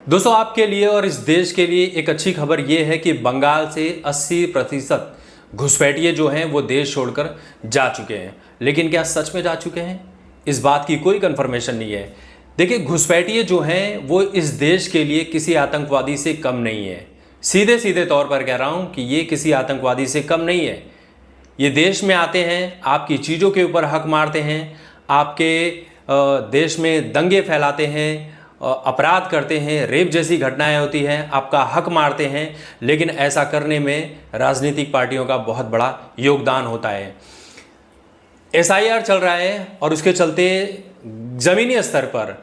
दोस्तों, आपके लिए और इस देश के लिए एक अच्छी खबर ये है कि बंगाल से 80% घुसपैठिए जो हैं वो देश छोड़कर जा चुके हैं। लेकिन क्या सच में जा चुके हैं? इस बात की कोई कंफर्मेशन नहीं है। देखिए, घुसपैठिए जो हैं वो इस देश के लिए किसी आतंकवादी से कम नहीं है। सीधे सीधे तौर पर कह रहा हूँ कि ये किसी आतंकवादी से कम नहीं है। ये देश में आते हैं, आपकी चीज़ों के ऊपर हक मारते हैं, आपके देश में दंगे फैलाते हैं, अपराध करते हैं, रेप जैसी घटनाएं होती हैं, आपका हक मारते हैं। लेकिन ऐसा करने में राजनीतिक पार्टियों का बहुत बड़ा योगदान होता है। एसआईआर चल रहा है और उसके चलते ज़मीनी स्तर पर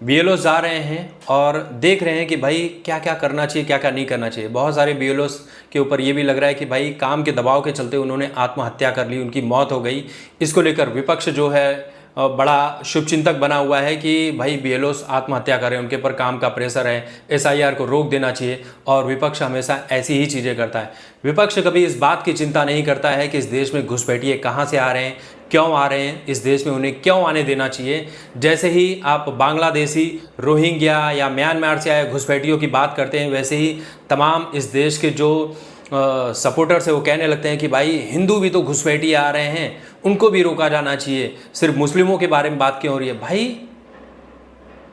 बीएलओस जा रहे हैं और देख रहे हैं कि भाई क्या क्या करना चाहिए, क्या क्या नहीं करना चाहिए। बहुत सारे बीएलओस के ऊपर ये भी लग रहा है कि भाई काम के दबाव के चलते उन्होंने आत्महत्या कर ली, उनकी मौत हो गई। इसको लेकर विपक्ष जो है बड़ा शुभचिंतक बना हुआ है कि भाई बीएलओस आत्महत्या करें, उनके ऊपर काम का प्रेशर है, एसआईआर को रोक देना चाहिए। और विपक्ष हमेशा ऐसी ही चीज़ें करता है। विपक्ष कभी इस बात की चिंता नहीं करता है कि इस देश में घुसपैठिए कहाँ से आ रहे हैं, क्यों आ रहे हैं, इस देश में उन्हें क्यों आने देना चाहिए। जैसे ही आप बांग्लादेशी, रोहिंग्या या म्यांमार से आए घुसपैठियों की बात करते हैं, वैसे ही तमाम इस देश के जो सपोर्टर्स है वो कहने लगते हैं कि भाई हिंदू भी तो घुसपैठिए आ रहे हैं, उनको भी रोका जाना चाहिए। सिर्फ मुस्लिमों के बारे में बात क्यों हो रही है? भाई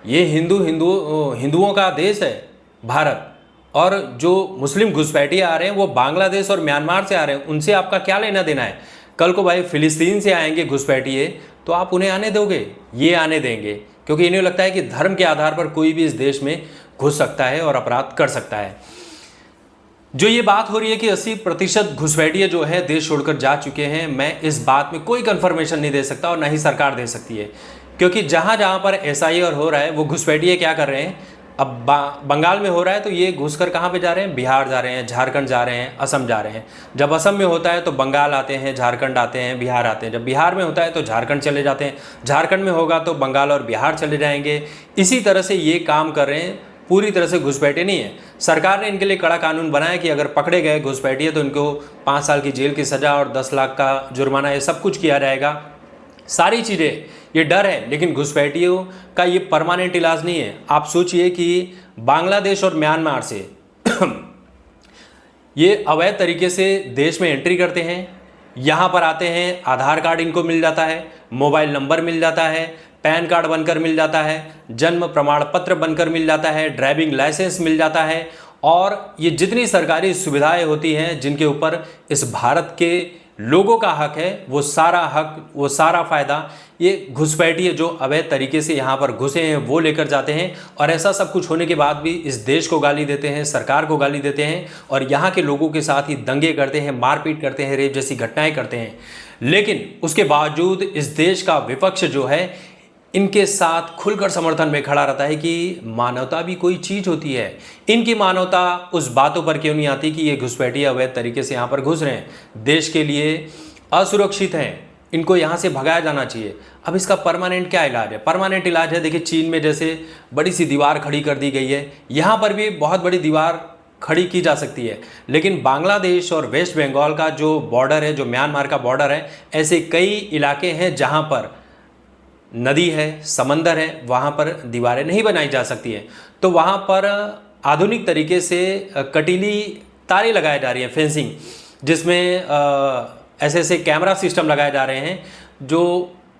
ये हिंदुओं का देश है भारत, और जो मुस्लिम घुसपैठिए आ रहे हैं वो बांग्लादेश और म्यांमार से आ रहे हैं, उनसे आपका क्या लेना देना है? कल को भाई फिलिस्तीन से आएंगे घुसपैठिए तो आप उन्हें आने दोगे? ये आने देंगे, क्योंकि इन्हें लगता है कि धर्म के आधार पर कोई भी इस देश में घुस सकता है और अपराध कर सकता है। जो ये बात हो रही है कि 80% घुसपैठिए जो है देश छोड़कर जा चुके हैं, मैं इस बात में कोई कंफर्मेशन नहीं दे सकता और ना ही सरकार दे सकती है। क्योंकि जहाँ जहाँ पर एसआईआर हो रहा है वो घुसपैठिए क्या कर रहे हैं? अब बंगाल में हो रहा है तो ये घुसकर कहाँ पे जा रहे हैं? बिहार जा रहे हैं, झारखंड जा रहे हैं, असम जा रहे हैं। जब असम में होता है तो बंगाल आते हैं, झारखंड आते हैं, बिहार आते हैं। जब बिहार में होता है तो झारखंड चले जाते हैं, झारखंड में होगा तो बंगाल और बिहार चले जाएंगे। इसी तरह से ये काम कर रहे हैं। पूरी तरह से घुसपैठिए नहीं है। सरकार ने इनके लिए कड़ा कानून बनाया कि अगर पकड़े गए घुसपैठिए तो इनको 5 साल की जेल की सज़ा और 10 लाख का जुर्माना, ये सब कुछ किया जाएगा। सारी चीज़ें, ये डर है, लेकिन घुसपैठियों का ये परमानेंट इलाज नहीं है। आप सोचिए कि बांग्लादेश और म्यांमार से ये अवैध तरीके से देश में एंट्री करते हैं, यहाँ पर आते हैं, आधार कार्ड इनको मिल जाता है, मोबाइल नंबर मिल जाता है, पैन कार्ड बनकर मिल जाता है, जन्म प्रमाण पत्र बनकर मिल जाता है, ड्राइविंग लाइसेंस मिल जाता है, और ये जितनी सरकारी सुविधाएं होती हैं जिनके ऊपर इस भारत के लोगों का हक है, वो सारा हक, वो सारा फ़ायदा ये घुसपैठिए जो अवैध तरीके से यहाँ पर घुसे हैं वो लेकर जाते हैं। और ऐसा सब कुछ होने के बाद भी इस देश को गाली देते हैं, सरकार को गाली देते हैं, और यहाँ के लोगों के साथ ही दंगे करते हैं, मारपीट करते हैं, रेप जैसी घटनाएं करते हैं। लेकिन उसके बावजूद इस देश का विपक्ष जो है इनके साथ खुलकर समर्थन में खड़ा रहता है कि मानवता भी कोई चीज़ होती है। इनकी मानवता उस बातों पर क्यों नहीं आती कि ये घुसपैठिए अवैध तरीके से यहाँ पर घुस रहे हैं, देश के लिए असुरक्षित हैं, इनको यहाँ से भगाया जाना चाहिए। अब इसका परमानेंट क्या इलाज है? परमानेंट इलाज है, देखिए चीन में जैसे बड़ी सी दीवार खड़ी कर दी गई है, यहाँ पर भी बहुत बड़ी दीवार खड़ी की जा सकती है। लेकिन बांग्लादेश और वेस्ट बंगाल का जो बॉर्डर है, जो म्यांमार का बॉर्डर है, ऐसे कई इलाके हैं जहाँ पर नदी है, समंदर है, वहाँ पर दीवारें नहीं बनाई जा सकती हैं। तो वहाँ पर आधुनिक तरीके से कटीली तारें लगाई जा रही हैं, फेंसिंग, जिसमें ऐसे ऐसे कैमरा सिस्टम लगाए जा रहे हैं जो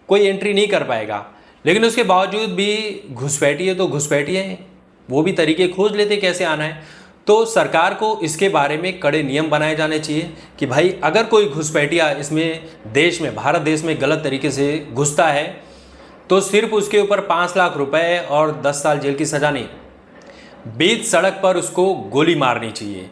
कोई एंट्री नहीं कर पाएगा। लेकिन उसके बावजूद भी घुसपैठिए तो घुसपैठिए हैं, वो भी तरीके खोज लेते कैसे आना है। तो सरकार को इसके बारे में कड़े नियम बनाए जाने चाहिए कि भाई अगर कोई घुसपैठिया इसमें देश में, भारत देश में गलत तरीके से घुसता है तो सिर्फ उसके ऊपर 5 लाख रुपए और 10 साल जेल की सज़ा नहीं, बीच सड़क पर उसको गोली मारनी चाहिए,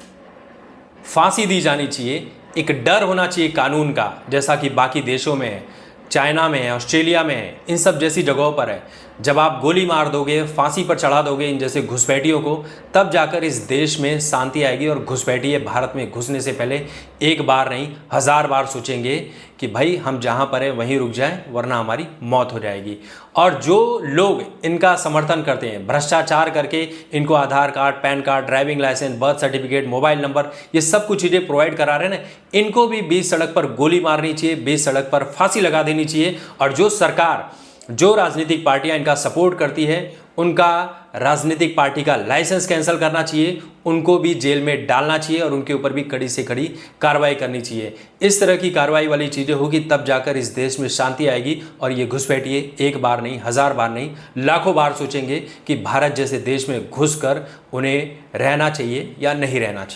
फांसी दी जानी चाहिए। एक डर होना चाहिए कानून का, जैसा कि बाकी देशों में है, चाइना में है, ऑस्ट्रेलिया में है, इन सब जैसी जगहों पर है। जब आप गोली मार दोगे, फांसी पर चढ़ा दोगे इन जैसे घुसपैठियों को, तब जाकर इस देश में शांति आएगी। और घुसपैठिए भारत में घुसने से पहले एक बार नहीं 1000 बार सोचेंगे कि भाई हम जहाँ पर है वहीं रुक जाएं, वरना हमारी मौत हो जाएगी। और जो लोग इनका समर्थन करते हैं, भ्रष्टाचार करके इनको Aadhaar card, PAN card, driving licence, birth certificate, mobile number, ये सब कुछ चीज़ें प्रोवाइड करा रहे हैं ना, इनको भी बीच सड़क पर गोली मारनी चाहिए, बीच सड़क पर फांसी लगा देनी चाहिए। और जो सरकार, जो राजनीतिक पार्टियां इनका सपोर्ट करती है, उनका राजनीतिक पार्टी का लाइसेंस कैंसिल करना चाहिए, उनको भी जेल में डालना चाहिए और उनके ऊपर भी कड़ी से कड़ी कार्रवाई करनी चाहिए। इस तरह की कार्रवाई वाली चीज़ें होगी तब जाकर इस देश में शांति आएगी और ये घुसपैठिए एक बार नहीं, 1000 बार नहीं, लाखों बार सोचेंगे कि भारत जैसे देश में घुसकर उन्हें रहना चाहिए या नहीं रहना चाहिए।